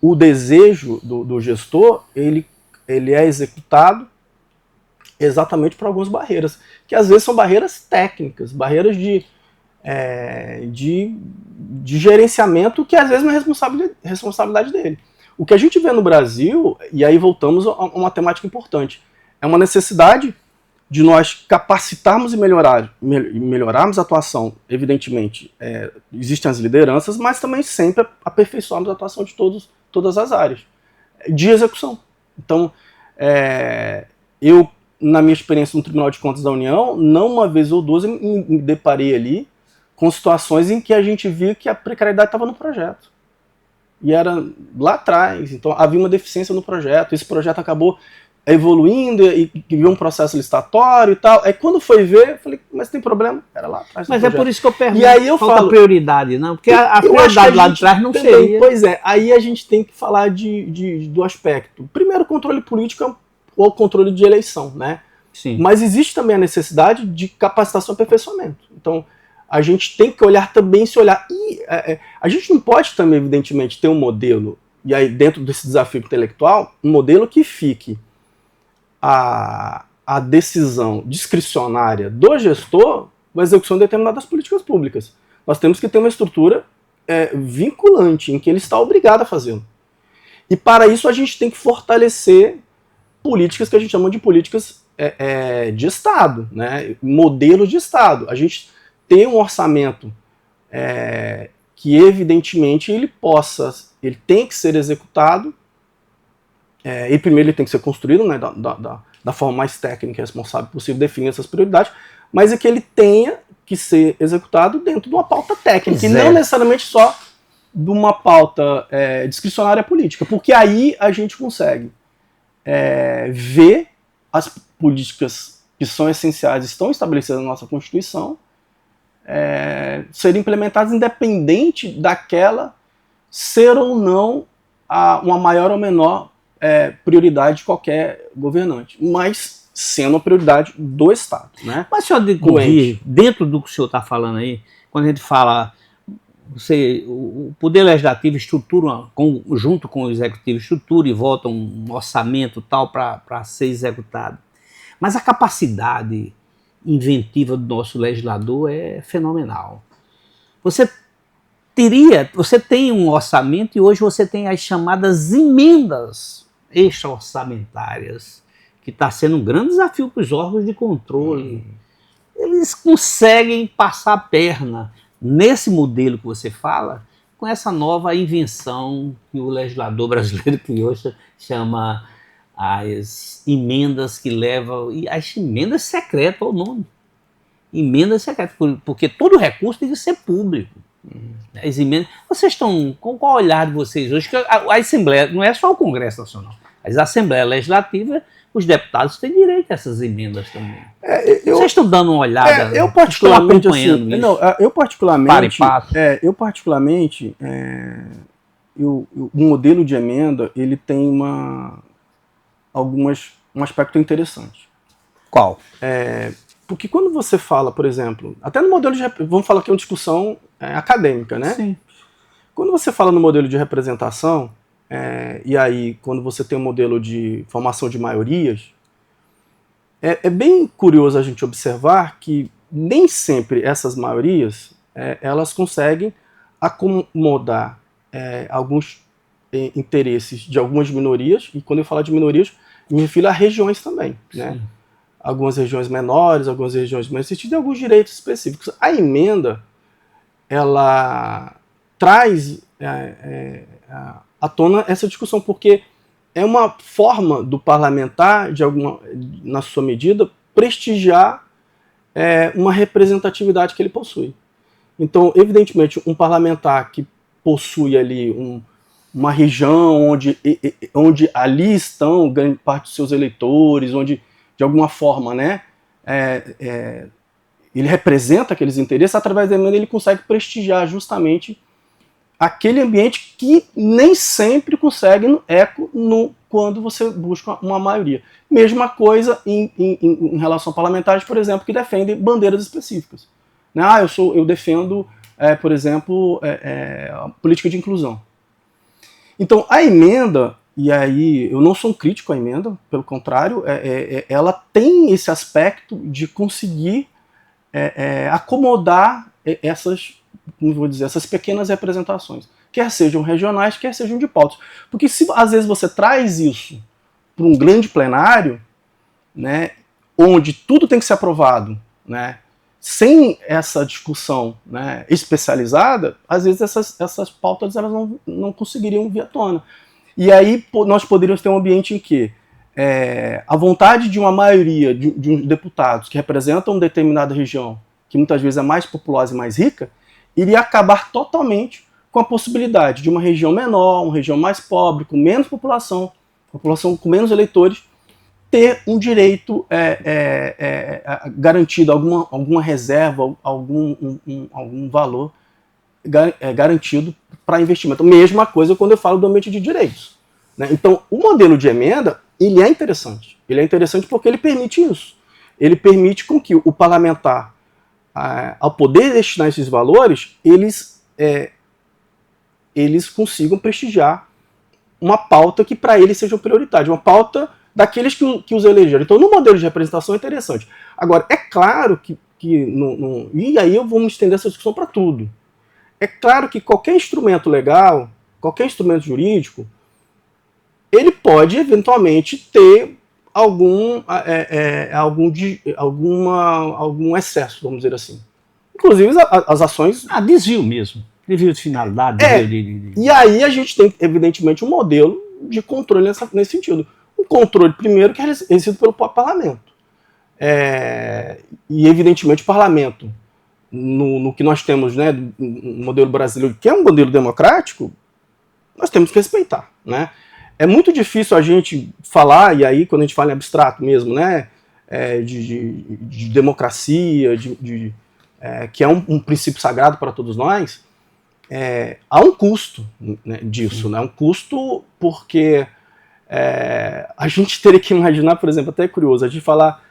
o desejo do gestor, ele é executado exatamente por algumas barreiras, que às vezes são barreiras técnicas, barreiras de gerenciamento, que às vezes não é responsabilidade dele. O que a gente vê no Brasil, e aí voltamos a uma temática importante, é uma necessidade de nós capacitarmos e melhorarmos a atuação. Evidentemente, existem as lideranças, mas também sempre aperfeiçoarmos a atuação de todas as áreas de execução. Então, eu, na minha experiência no Tribunal de Contas da União, não uma vez ou duas eu me deparei ali com situações em que a gente via que a precariedade estava no projeto. E era lá atrás, então havia uma deficiência no projeto, esse projeto acabou evoluindo e viu um processo licitatório e tal. Aí quando foi ver, eu falei, mas tem problema? Era lá atrás. Mas é por isso que eu pergunto. E aí eu falta falo, prioridade, não? Porque a prioridade lá de trás não também, seria. Pois é, aí a gente tem que falar do aspecto. Primeiro, controle político ou controle de eleição, né? Sim. Mas existe também a necessidade de capacitação e aperfeiçoamento. Então, a gente tem que olhar também, se olhar. E a gente não pode também, evidentemente, ter um modelo, e aí dentro desse desafio intelectual, um modelo que fique a decisão discricionária do gestor com a execução de determinadas políticas públicas. Nós temos que ter uma estrutura vinculante, em que ele está obrigado a fazê-lo. E para isso a gente tem que fortalecer políticas que a gente chama de políticas de Estado, né? Modelos de Estado. A gente tem um orçamento que evidentemente ele tem que ser executado. E primeiro ele tem que ser construído, né, da forma mais técnica e responsável possível, definir essas prioridades, mas é que ele tenha que ser executado dentro de uma pauta técnica, e não necessariamente só de uma pauta discricionária política, porque aí a gente consegue ver as políticas que são essenciais, estão estabelecidas na nossa Constituição, serem implementadas independente daquela ser ou não uma maior ou menor prioridade de qualquer governante, mas sendo a prioridade do Estado. Né? Mas, senhor Dico, dentro do que o senhor está falando aí, quando a gente fala, o Poder Legislativo estrutura, junto com o Executivo, estrutura e vota um orçamento tal para ser executado. Mas a capacidade inventiva do nosso legislador é fenomenal. Você tem um orçamento e hoje você tem as chamadas emendas extra-orçamentárias, que está sendo um grande desafio para os órgãos de controle. Eles conseguem passar a perna nesse modelo que você fala, com essa nova invenção que o legislador brasileiro criou, chama as emendas que levam, e as emendas secretas é o nome. Emendas secretas, porque todo recurso tem que ser público. As emendas, vocês estão, com qual olhar de vocês hoje? Que a Assembleia, não é só o Congresso Nacional, mas a Assembleia Legislativa, os deputados têm direito a essas emendas também. Vocês estão dando uma olhada? Eu particularmente, acompanhando isso? Não, o modelo de emenda, ele tem um aspecto interessante. Qual? Porque quando você fala, por exemplo, até no modelo vamos falar que é uma discussão acadêmica, né? Sim. Quando você fala no modelo de representação, e aí quando você tem um modelo de formação de maiorias, é bem curioso a gente observar que nem sempre essas maiorias elas conseguem acomodar alguns interesses de algumas minorias, e quando eu falo de minorias, me refiro a regiões também, né? Algumas regiões menores, algumas regiões mais assistidas e alguns direitos específicos. A emenda, ela traz à tona essa discussão, porque é uma forma do parlamentar, na sua medida, prestigiar uma representatividade que ele possui. Então, evidentemente, um parlamentar que possui ali uma região onde ali estão grande parte dos seus eleitores, onde de alguma forma, né, ele representa aqueles interesses, através da emenda ele consegue prestigiar justamente aquele ambiente que nem sempre consegue eco quando você busca uma maioria. Mesma coisa em relação a parlamentares, por exemplo, que defendem bandeiras específicas. Né? Eu defendo, por exemplo, a política de inclusão. Então, a emenda, e aí eu não sou um crítico à emenda, pelo contrário, ela tem esse aspecto de conseguir acomodar essas pequenas representações, quer sejam regionais, quer sejam de pautas. Porque se às vezes você traz isso para um grande plenário, né, onde tudo tem que ser aprovado, né, sem essa discussão, né, especializada, às vezes essas pautas elas não conseguiriam vir à tona. E aí nós poderíamos ter um ambiente em que a vontade de uma maioria de deputados que representam uma determinada região, que muitas vezes é mais populosa e mais rica, iria acabar totalmente com a possibilidade de uma região menor, uma região mais pobre, com menos população com menos eleitores, ter um direito garantido, alguma reserva, algum valor garantido para investimento. Mesma coisa quando eu falo do ambiente de direitos, né? Então, o modelo de emenda, ele é interessante. Ele é interessante porque ele permite isso. Ele permite com que o parlamentar, ao poder destinar esses valores, eles consigam prestigiar uma pauta que para eles seja prioridade, uma pauta daqueles que os elegeram. Então, no modelo de representação é interessante. Agora, é claro que e aí eu vou me estender essa discussão para tudo. É claro que qualquer instrumento legal, qualquer instrumento jurídico, ele pode eventualmente ter algum excesso, vamos dizer assim. Inclusive as ações... desvio mesmo. Desvio de finalidade. E aí a gente tem, evidentemente, um modelo de controle nesse sentido. Um controle, primeiro, que é exercido pelo próprio parlamento. E, evidentemente, o parlamento, no que nós temos, né, no modelo brasileiro, que é um modelo democrático, nós temos que respeitar, né? É muito difícil a gente falar, e aí quando a gente fala em abstrato mesmo, né, de democracia, que é um princípio sagrado para todos nós, há um custo, né, disso, né? Um custo porque a gente teria que imaginar, por exemplo, até é curioso, a gente falar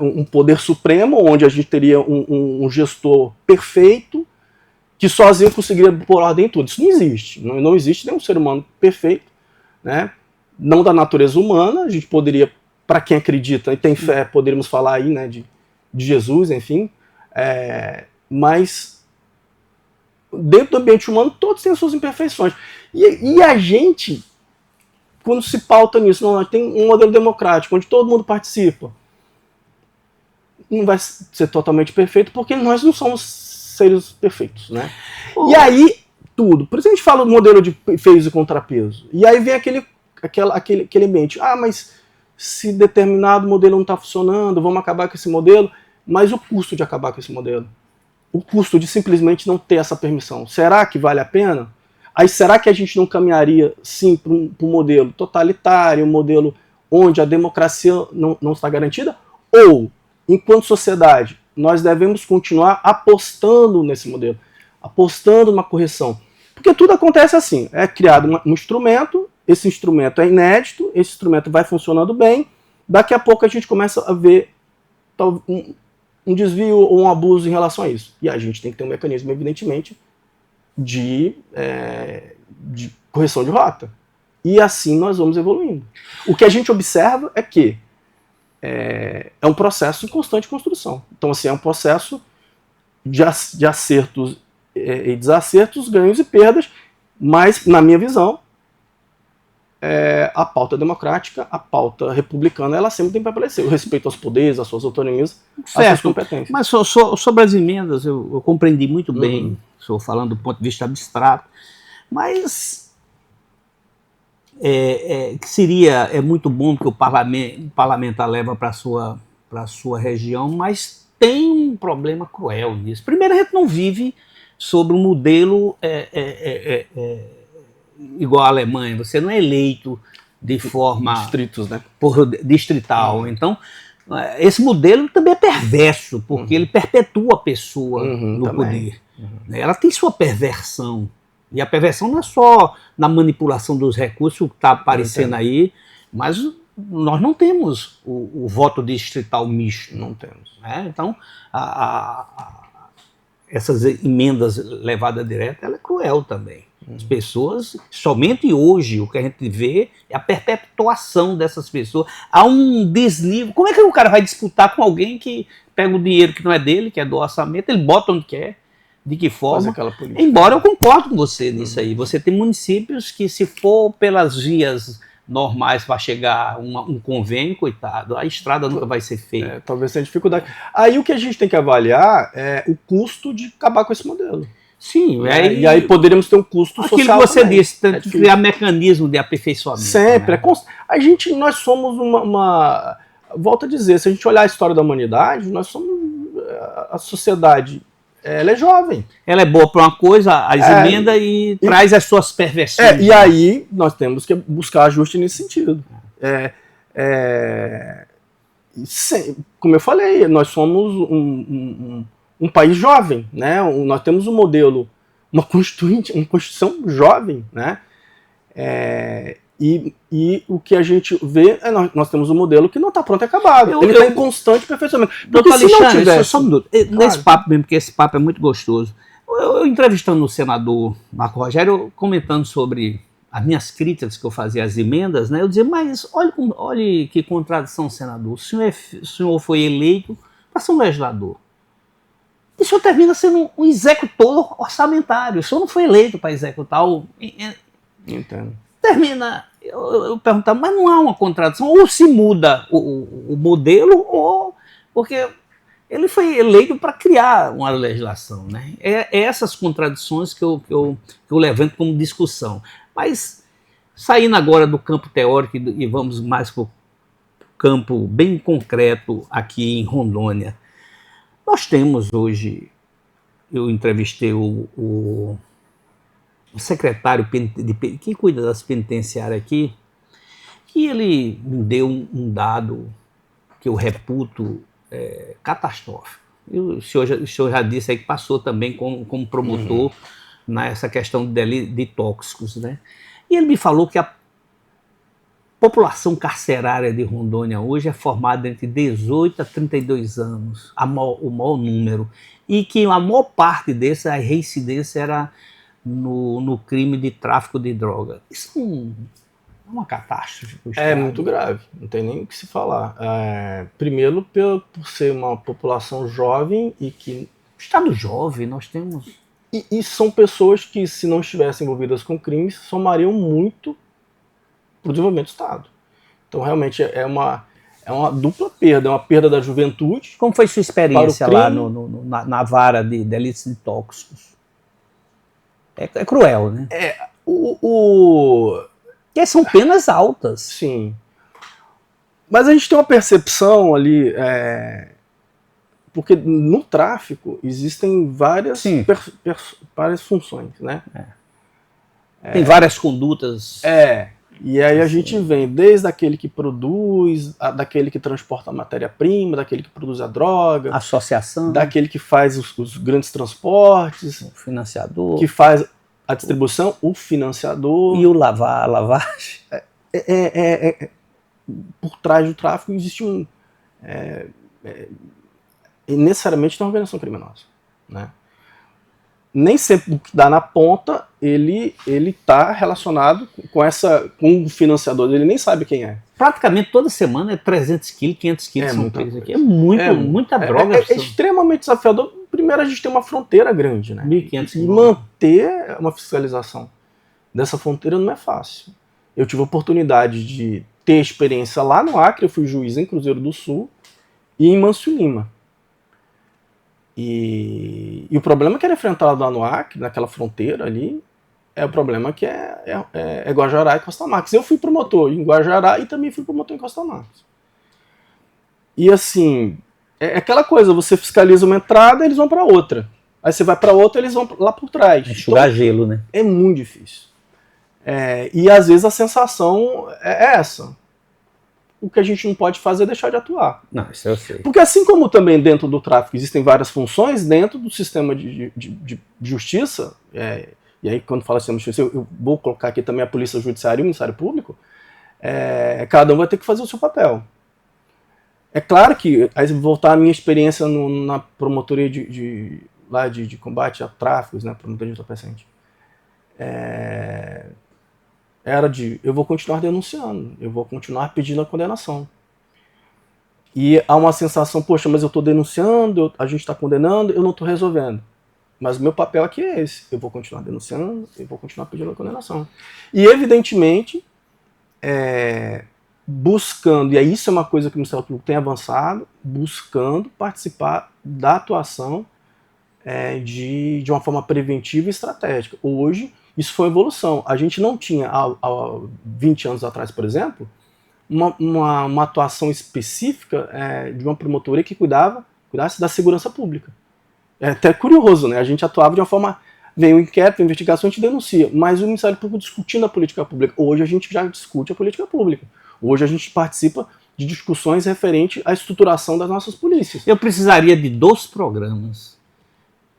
um poder supremo, onde a gente teria um gestor perfeito, que sozinho conseguiria pôr ordem em tudo. Isso não existe. Não existe nenhum ser humano perfeito, né? Não da natureza humana. A gente poderia, para quem acredita e tem fé, poderíamos falar aí, né, de Jesus, enfim. Mas dentro do ambiente humano todos têm as suas imperfeições. E a gente, quando se pauta nisso, não, tem um modelo democrático, onde todo mundo participa, não vai ser totalmente perfeito, porque nós não somos seres perfeitos, né? E aí, tudo. Por isso a gente fala do modelo de peso e contrapeso. E aí vem aquele ambiente. Mas se determinado modelo não está funcionando, vamos acabar com esse modelo. Mas o custo de acabar com esse modelo? O custo de simplesmente não ter essa permissão. Será que vale a pena? Aí será que a gente não caminharia, sim, para um modelo totalitário, um modelo onde a democracia não está garantida? Ou, enquanto sociedade, nós devemos continuar apostando nesse modelo, apostando numa correção. Porque tudo acontece assim, é criado um instrumento, esse instrumento é inédito, esse instrumento vai funcionando bem, daqui a pouco a gente começa a ver um desvio ou um abuso em relação a isso. E a gente tem que ter um mecanismo, evidentemente, de correção de rota. E assim nós vamos evoluindo. O que a gente observa é que é um processo em constante construção. Então, assim, é um processo de acertos e desacertos, ganhos e perdas, mas, na minha visão, a pauta democrática, a pauta republicana, ela sempre tem que aparecer. O respeito aos poderes, às suas autonomias, às suas competências. Mas sobre as emendas, eu compreendi muito bem, estou falando do ponto de vista abstrato, mas é muito bom que o parlamentar leva para a sua região, mas tem um problema cruel nisso. Primeiro, a gente não vive sobre um modelo igual à Alemanha. Você não é eleito de forma distritos, né? Distrital. Então, esse modelo também é perverso, porque ele perpetua a pessoa no poder. Ela tem sua perversão. E a perversão não é só na manipulação dos recursos que está aparecendo aí, mas nós não temos o voto distrital misto. Não temos. Né? Então, essas emendas levadas direta, ela é cruel também. As pessoas, somente hoje, o que a gente vê é a perpetuação dessas pessoas. Há um desnível. Como é que o cara vai disputar com alguém que pega o dinheiro que não é dele, que é do orçamento, ele bota onde quer? De que forma? Embora eu concordo com você nisso aí. Você tem municípios que, se for pelas vias normais para chegar um convênio, coitado, a estrada nunca vai ser feita. Talvez tenha dificuldade. Aí o que a gente tem que avaliar é o custo de acabar com esse modelo. Sim, e aí poderíamos ter um custo social. Aquilo que você disse, tem que criar mecanismo de aperfeiçoamento. Sempre. Né? Nós somos uma. Volto a dizer, se a gente olhar a história da humanidade, nós somos a sociedade. Ela é jovem. Ela é boa para uma coisa, as emendas, e traz as suas perversões. E aí nós temos que buscar ajuste nesse sentido. Como eu falei, nós somos um país jovem, né? Nós temos um modelo, uma Constituição jovem, né? E o que a gente vê nós temos um modelo que não está pronto e acabado. Ele está em constante aperfeiçoamento. Porque se não tivesse, só um minuto, nesse papo mesmo, porque esse papo é muito gostoso. Eu entrevistando o senador Marco Rogério, comentando sobre as minhas críticas que eu fazia às emendas, né? Eu dizia, mas olha que contradição, senador. O senhor foi eleito para ser um legislador. E o senhor termina sendo um executor orçamentário. O senhor não foi eleito para executar o... Entendo. Termina, eu perguntava, mas não há uma contradição? Ou se muda o modelo, ou porque ele foi eleito para criar uma legislação, né? É essas contradições que eu levanto como discussão. Mas, saindo agora do campo teórico e vamos mais para o campo bem concreto aqui em Rondônia, nós temos hoje, eu entrevistei o secretário que cuida das penitenciárias aqui, que ele me deu um dado que eu reputo catastrófico. O senhor já disse aí que passou também como promotor nessa questão de tóxicos, né? E ele me falou que a população carcerária de Rondônia hoje é formada entre 18 a 32 anos, o maior número, e que a maior parte dessa reincidência era no crime de tráfico de droga. Isso é uma catástrofe. É muito grave, não tem nem o que se falar. Primeiro, por ser uma população jovem e que... Estado jovem, nós temos... E são pessoas que, se não estivessem envolvidas com crimes, somariam muito para o desenvolvimento do Estado. Então, realmente, é uma dupla perda. É uma perda da juventude. Como foi sua experiência lá na vara de delitos de tóxicos? É cruel, né? Porque são penas altas. Sim. Mas a gente tem uma percepção ali... porque no tráfico existem várias funções, né? Tem várias condutas. E aí a gente vem desde aquele que produz, daquele que transporta a matéria-prima, daquele que produz a droga, associação, daquele que faz os grandes transportes, o financiador, que faz a distribuição, o financiador. E a lavagem. Por trás do tráfico existe necessariamente uma organização criminosa, né? Nem sempre o que dá na ponta ele está relacionado com o financiador, ele nem sabe quem é. Praticamente toda semana é 300 quilos, 500 quilos são presos aqui. Muita droga. É extremamente desafiador. Primeiro a gente tem uma fronteira grande, né? 1.500 e manter uma fiscalização dessa fronteira não é fácil. Eu tive a oportunidade de ter experiência lá no Acre, eu fui juiz em Cruzeiro do Sul e em Mâncio Lima. E o problema que era enfrentado lá no Acre, naquela fronteira ali, é o problema que é Guajará e Costa Marques. Eu fui promotor em Guajará e também fui promotor em Costa Marques. E assim, é aquela coisa, você fiscaliza uma entrada, eles vão para outra. Aí você vai para outra, eles vão lá por trás. Enxugar gelo, né? É muito difícil. E às vezes a sensação é essa. O que a gente não pode fazer é deixar de atuar. Não, isso eu sei. Porque assim como também dentro do tráfico existem várias funções, dentro do sistema de justiça, e aí quando fala sistema de justiça, eu vou colocar aqui também a Polícia Judiciária e o Ministério Público, cada um vai ter que fazer o seu papel. É claro que, aí voltar à minha experiência na promotoria de combate a tráficos, né, promotoria de entorpecente, eu vou continuar denunciando, eu vou continuar pedindo a condenação. E há uma sensação, poxa, mas eu estou denunciando, a gente está condenando, eu não estou resolvendo. Mas o meu papel aqui é esse, eu vou continuar denunciando, eu vou continuar pedindo a condenação. E evidentemente, buscando, e aí isso é uma coisa que o Ministério Público tem avançado, buscando participar da atuação de uma forma preventiva e estratégica. Hoje, isso foi uma evolução. A gente não tinha, há 20 anos atrás, por exemplo, uma atuação específica de uma promotoria que cuidasse da segurança pública. É até curioso, né? A gente atuava de uma forma... Vem o inquérito, a investigação, a gente denuncia, mas o Ministério Público discutindo a política pública. Hoje a gente já discute a política pública. Hoje a gente participa de discussões referentes à estruturação das nossas polícias. Eu precisaria de 2 programas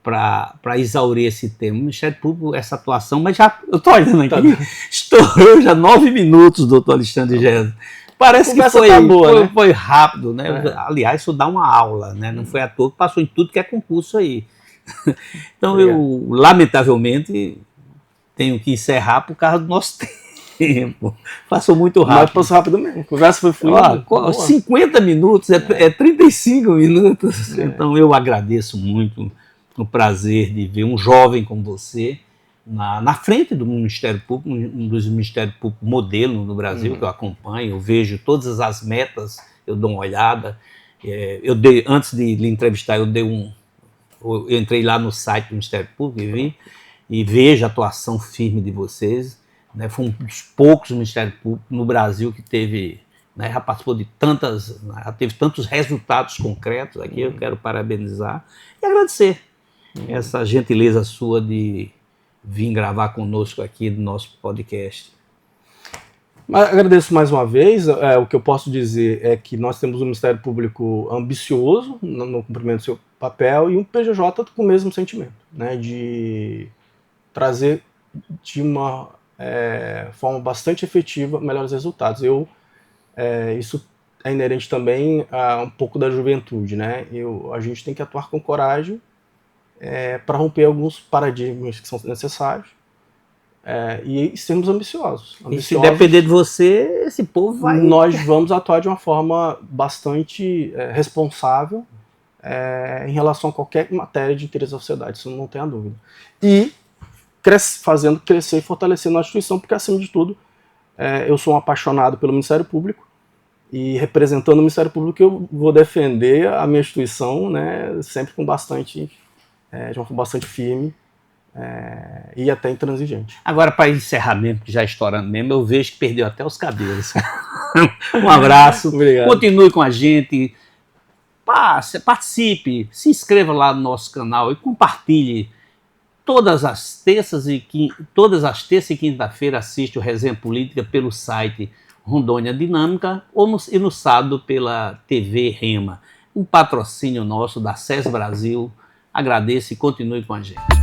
para exaurir esse tema. O Ministério Público, essa atuação, mas já, eu estou olhando aqui, estourou já 9 minutos, doutor Alexandre Gesa. Parece que foi rápido, né? Aliás, isso dá uma aula, né? Não foi à toa que passou em tudo que é concurso aí. Então, eu, lamentavelmente, tenho que encerrar por causa do nosso tempo. Passou muito rápido. Mas passou rápido mesmo. A conversa foi fluida. 50 minutos, é 35 minutos. Então, eu agradeço muito o prazer de ver um jovem como você na frente do Ministério Público, um dos Ministérios Públicos modelo no Brasil, que eu acompanho, eu vejo todas as metas, eu dou uma olhada. Antes de lhe entrevistar, eu entrei lá no site do Ministério Público e vejo a atuação firme de vocês. Né? Foi um dos poucos Ministérios Públicos no Brasil que teve, né, já participou de teve tantos resultados concretos aqui. Eu quero parabenizar e agradecer essa gentileza sua de vir gravar conosco aqui no nosso podcast. Mas agradeço mais uma vez. O que eu posso dizer é que nós temos um Ministério Público ambicioso no cumprimento do seu papel e um PGJ com o mesmo sentimento, né, de trazer de uma forma bastante efetiva melhores resultados. Isso é inerente também a um pouco da juventude, né? A gente tem que atuar com coragem para romper alguns paradigmas que são necessários e sermos ambiciosos. E se depender de você, esse povo vai... Nós vamos atuar de uma forma bastante responsável em relação a qualquer matéria de interesse da sociedade, isso não tenha dúvida. E fazendo crescer e fortalecer a nossa instituição, porque, acima de tudo, eu sou um apaixonado pelo Ministério Público e, representando o Ministério Público, eu vou defender a minha instituição, né, sempre com de uma forma bastante firme e até intransigente. Agora, para encerrar mesmo, que já estourando mesmo, eu vejo que perdeu até os cabelos. Um abraço, obrigado. Continue com a gente, participe, se inscreva lá no nosso canal e compartilhe. Todas as terças e quinta-feira assiste o Resenha Política pelo site Rondônia Dinâmica e no sábado pela TV Rema. Um patrocínio nosso da SES Brasil. Agradeço e continue com a gente.